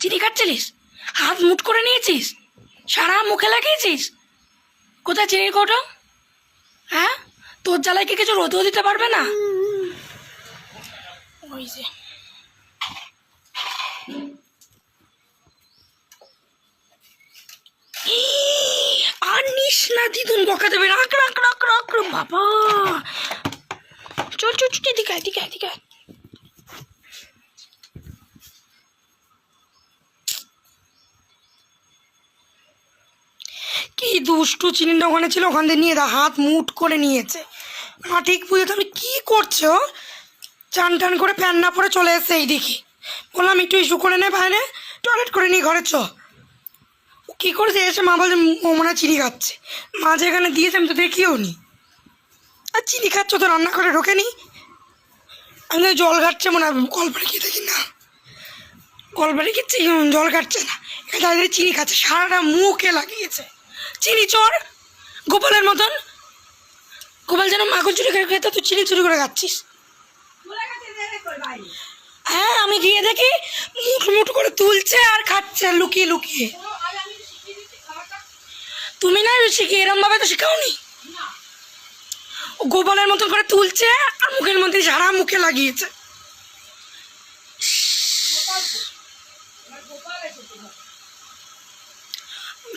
চিনি খাচ্ছিলিস, হাত মুট করে নিয়েছিস, সারা মুখে লাগিয়েছিস। কোথায় চিনির কৌটো? হ্যাঁ, তোর জ্বালায় কি কিছু রোদও দিতে পারবে না? ওই যে আর নিস না, দিদুন বকা দেবে। রাখ রাখ রাখ রাখ বাবা। চল চল চল, এদিকে এদিকে এদিকে। কি দুষ্টু, চিনিটা ওখানে ছিল, ওখান থেকে নিয়ে হাত মুট করে নিয়েছে। মা ঠিক বুঝে তুমি কী করছো? চান টান করে প্যান না পরে চলে এসছে এইদিকে। বললাম একটু ইস্যু করে নে বাইরে, টয়লেট করে নিয়ে ঘরে চ। ও কী করেছে এসে মা বলছে ও মনে হয় চিনি খাচ্ছে। মা যেখানে দিয়েছে আমি তো দেখিও নি। আর চিনি খাচ্ছ তো রান্না করে ঢোকেনি। আমি জল ঘাটছে মনে হয়, কলপারে গিয়ে দেখি না, কলপারে গিয়ে জল ঘাটছে না, এটা চিনি খাচ্ছে, সারাটা মুখে লাগিয়েছে চিনি। চোর গোপালের মতন, গোপাল যেন মাখন চুরি করে খেতে, তুই চিনি চুরি করে খাচ্ছিস। হ্যাঁ, আমি গিয়ে দেখি মুঠ মুঠ করে তুলছে আর খাচ্ছে লুকিয়ে লুকিয়ে। তুমি না শিখিয়ে এরম ভাবে তো শেখাওনি। ও গোপালের মতন করে তুলছে আর মুখের মধ্যে সারা মুখে লাগিয়েছে।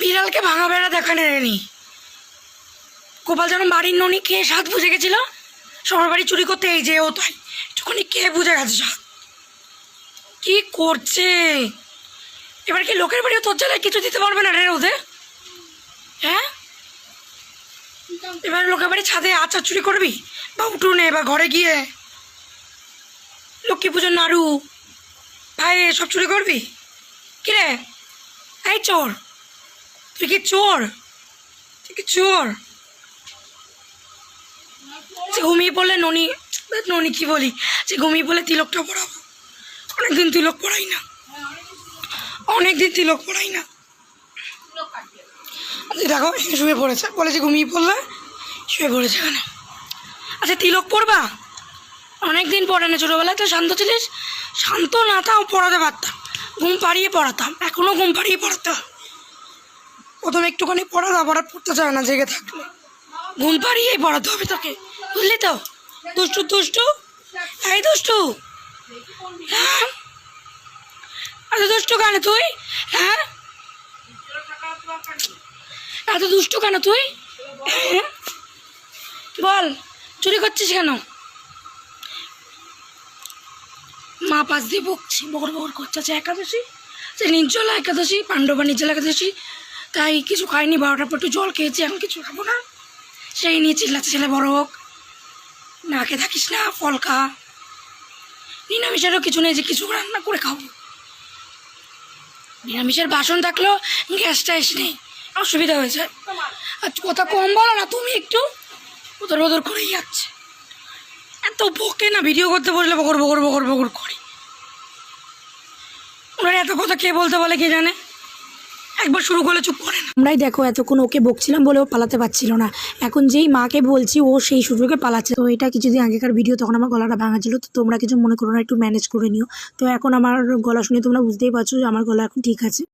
বিড়ালকে ভাঙা বেড়া দেখা নেয়নি। গোপাল যেন বাড়ির ননি খেয়ে স্বাদ বুঝে গেছিল, সবার বাড়ি চুরি করতে এই যে ও তাই একটুখানি খেয়ে বুঝে গেছে স্বাদ। কি করছে এবার? কি লোকের বাড়িও তোর জ্বালায় কিছু দিতে পারবে না রে ওদের? হ্যাঁ, এবার লোকের বাড়ি ছাদে আচার চুরি করবি বা উঠোনে বা ঘরে গিয়ে লক্ষ্মী পুজোর নাড়ু ভাই সব চুরি করবি? কিরে এই চোর, তুই কি চোর? তুই কি চোর? যে ঘুমিয়ে পড়লে ননি, ননি কি বলি, যে ঘুমিয়ে পড়লে তিলকটা পড়াবো। অনেকদিন তিলক পড়াই না, অনেকদিন তিলক পড়াই না। আচ্ছা দেখো এখানে শুয়ে পড়েছে, বলেছে ঘুমিয়ে পড়লে শুয়ে পড়েছে এখানে। আচ্ছা তিলক পড়বা? অনেকদিন পড়ে না। ছোটোবেলায় তো শান্ত ছিলিস, শান্ত না তাও পড়াতে পারতাম, ঘুম পাড়িয়ে পড়াতাম, এখনও ঘুম পাড়িয়ে পড়াতে হয়। প্রথমে একটুখানি পড়া, তারপর আর পড়তে চায় না জেগে থাকলে, ঘুম পাড়িয়েই পড়াতে হবে তোকে, বুঝলি তো? দুষ্টু দুষ্টু, এই দুষ্টু। হ্যাঁ, আচ্ছা দুষ্টু কেন তুই? হ্যাঁ, এত দুষ্টু কেন তুই? বল, চুরি করছিস কেন? মা পাশ দিয়ে বকছি, বকর বকর করছে। আছে একাদশী, সে নির্জলা একাদশী, পাণ্ডবা নির্জলা একাদশী, তাই কিছু খাইনি, 12টার পর একটু জল খেয়েছি, এখন কিছু খাবো না। সেই নিয়ে চিল্লাচ্ছে, ছেলে বড় হোক, না খেয়ে থাকিস না, ফল খা। নিরামিষেরও কিছু নেই যে কিছু রান্না করে খাবো। নিরামিষের বাসন থাকলেও গ্যাসটা এসে নেই, অসুবিধা হয়ে যায়। আর কথা কম বলো না তুমি, একটু বদর বদর করেই যাচ্ছে। এত বকে না, ভিডিও করতে বসলে বকর বকর বকর বকর করে। ওনার এত কথা কে বলতে বলে কে জানে, একবার শুরু করলে চুপ করে না। আমরাই দেখো এতক্ষণ ওকে বকছিলাম বলে ও পালাতে পারছিল না, এখন যেই মাকে বলছি ও সেই সুযোগে পালাচ্ছে। তো এটা কিছুদিন আগেকার ভিডিও, তখন আমার গলাটা ভাঙা ছিল, তো তোমরা কিছু মনে করো না, একটু ম্যানেজ করে নিও। তো এখন আমার গলা শুনে তোমরা বুঝতেই পারছো যে আমার গলা এখন ঠিক আছে।